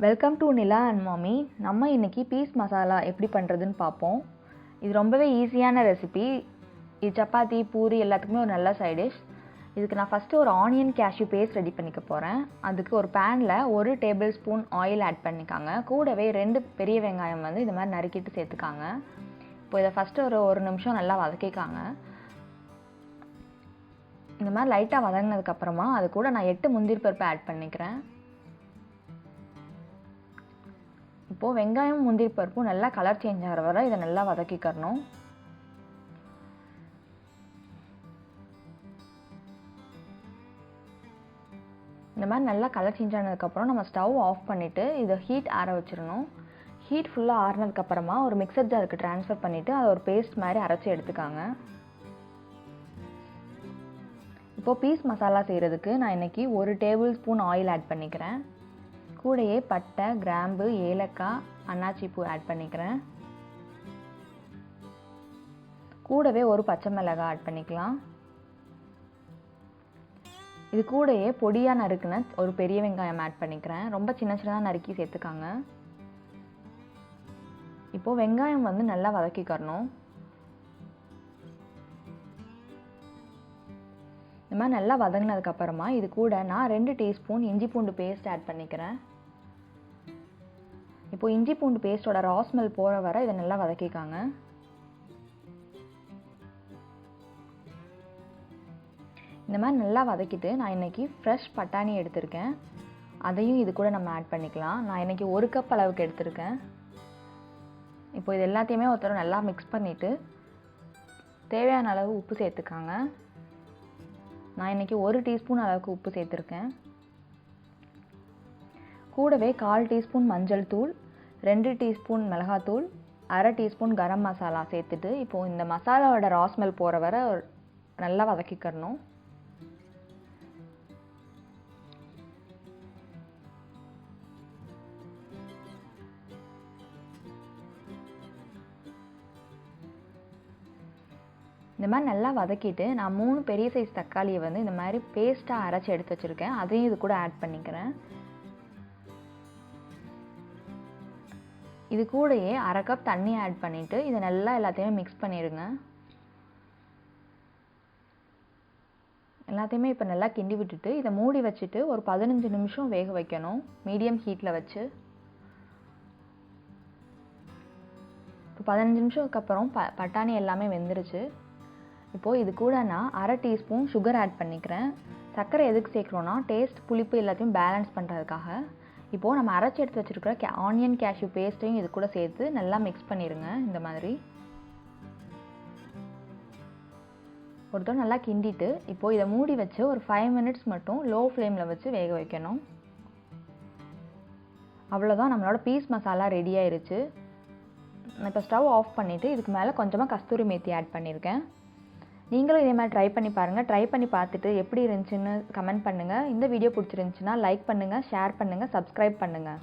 Welcome to Nila and மாமி. நம்ம இன்றைக்கி பீஸ் மசாலா எப்படி பண்ணுறதுன்னு பார்ப்போம். இது ரொம்பவே ஈஸியான ரெசிபி. இது சப்பாத்தி பூரி எல்லாத்துக்குமே ஒரு நல்ல சைட் டிஷ். இதுக்கு நான் ஃபஸ்ட்டு ஒரு ஆனியன் கேஷ்யூ பேஸ்ட் ரெடி பண்ணிக்க போகிறேன். அதுக்கு ஒரு பேனில் 1 டேபிள் ஸ்பூன் ஆயில் ஆட் பண்ணிக்காங்க. கூடவே 2 பெரிய வெங்காயம் இது மாதிரி நறுக்கிட்டு சேர்த்துக்காங்க. இப்போ இதை ஃபஸ்ட்டு ஒரு நிமிஷம் நல்லா வதக்கிக்காங்க. இந்த மாதிரி லைட்டாக வதங்கினதுக்கப்புறமா அது கூட நான் 8 முந்திரி பருப்பு ஆட் பண்ணிக்கிறேன். இப்போது வெங்காயம் முந்திரி பருப்பும் நல்லா கலர் சேஞ்ச் ஆகிற வரை இதை நல்லா வதக்கிக்கணும். இந்த மாதிரி நல்லா கலர் சேஞ்ச் ஆனதுக்கப்புறம் நம்ம ஸ்டவ் ஆஃப் பண்ணிவிட்டு இதை ஹீட் ஆற வச்சிடணும். ஹீட் ஃபுல்லாக ஆறினதுக்கப்புறமா ஒரு மிக்சர் ஜாருக்கு ட்ரான்ஸ்ஃபர் பண்ணிவிட்டு அதை ஒரு பேஸ்ட் மாதிரி அரைச்சி எடுத்துக்காங்க. இப்போது பீஸ் மசாலா செய்கிறதுக்கு நான் இன்றைக்கி 1 டேபிள் ஸ்பூன் ஆயில் ஆட் பண்ணிக்கிறேன். கூடையே பட்டை, கிராம்பு, ஏலக்காய், அன்னாச்சி பூ ஆட் பண்ணிக்கிறேன். கூடவே ஒரு பச்சை மிளகாய் ஆட் பண்ணிக்கலாம். இது கூடையே பொடியாக நறுக்குன ஒரு பெரிய வெங்காயம் ஆட் பண்ணிக்கிறேன். ரொம்ப சின்ன சின்னதாக நறுக்கி சேர்த்துக்காங்க. இப்போது வெங்காயம் நல்லா வதக்கிக்கணும். இந்த மாதிரி நல்லா வதங்கினதுக்கப்புறமா இது கூட நான் 2 டீஸ்பூன் இஞ்சி பூண்டு பேஸ்ட் ஆட் பண்ணிக்கிறேன். இப்போது இஞ்சி பூண்டு பேஸ்ட்டோட ரா ஸ்மெல் போகிற வரை இதை நல்லா வதக்கிக்காங்க. இந்த மாதிரி நல்லா வதக்கிட்டு நான் இன்றைக்கி ஃப்ரெஷ் பட்டாணி எடுத்திருக்கேன். அதையும் இது கூட நம்ம ஆட் பண்ணிக்கலாம். நான் இன்றைக்கி 1 கப் அளவுக்கு எடுத்திருக்கேன். இப்போ இது எல்லாத்தையுமே ஒருத்தர் நல்லா மிக்ஸ் பண்ணிவிட்டு தேவையான அளவு உப்பு சேர்த்துக்காங்க. நான் இன்றைக்கி 1 டீஸ்பூன் அளவுக்கு உப்பு சேர்த்துருக்கேன். கூடவே 1/4 டீஸ்பூன் மஞ்சள் தூள், 2 டீஸ்பூன் மிளகாத்தூள், 1/2 டீஸ்பூன் கரம் மசாலா சேர்த்துட்டு இப்போது இந்த மசாலாவோட ரா ஸ்மெல் போகிற வரை நல்லா வதக்கிக்கணும். இந்த மாதிரி நல்லா வதக்கிட்டு நான் 3 பெரிய சைஸ் தக்காளியை இந்த மாதிரி பேஸ்ட்டாக அரைச்சி எடுத்து வச்சுருக்கேன். அதையும் இது கூட ஆட் பண்ணிக்கிறேன். இது கூடயே 1/2 கப் தண்ணி ஆட் பண்ணிவிட்டு இதை நல்லா எல்லாத்தையுமே மிக்ஸ் பண்ணிடுங்க. எல்லாத்தையுமே இப்போ நல்லா கிண்டி விட்டுட்டு இதை மூடி வச்சுட்டு ஒரு 15 நிமிஷம் வேக வைக்கணும் மீடியம் ஹீட்டில் வச்சு. இப்போ 15 நிமிஷத்துக்கு அப்புறம் பட்டாணி எல்லாமே வெந்துருச்சு. இப்போது இது கூட நான் 1/2 டீஸ்பூன் சுகர் ஆட் பண்ணிக்கிறேன். சர்க்கரை எதுக்கு சேர்க்குறோன்னா டேஸ்ட் புளிப்பு எல்லாத்தையும் பேலன்ஸ் பண்ணுறதுக்காக. இப்போது நம்ம அரைச்சி எடுத்து வச்சுருக்கிற ஆனியன் கேஷ்யூ பேஸ்ட்டையும் இது கூட சேர்த்து நல்லா மிக்ஸ் பண்ணிடுங்க. இந்த மாதிரி ஒருத்தர் நல்லா கிண்டிட்டு இப்போது இதை மூடி வச்சு ஒரு 5 மினிட்ஸ் மட்டும் லோ ஃப்ளேமில் வச்சு வேக வைக்கணும். அவ்வளோதான், நம்மளோட பீஸ் மசாலா ரெடி ஆயிடுச்சு. நான் இப்போ ஸ்டவ் ஆஃப் பண்ணிவிட்டு இதுக்கு மேலே கொஞ்சமாக கஸ்தூரி மேத்தி ஆட் பண்ணியிருக்கேன். நீங்களும் இதே மாதிரி ட்ரை பண்ணி பாருங்கள். ட்ரை பண்ணி பார்த்துட்டு எப்படி இருந்துச்சுன்னு கமெண்ட் பண்ணுங்கள். இந்த வீடியோ பிடிச்சிருந்துச்சுன்னா லைக் பண்ணுங்கள், ஷேர் பண்ணுங்கள், சப்ஸ்கிரைப் பண்ணுங்கள்.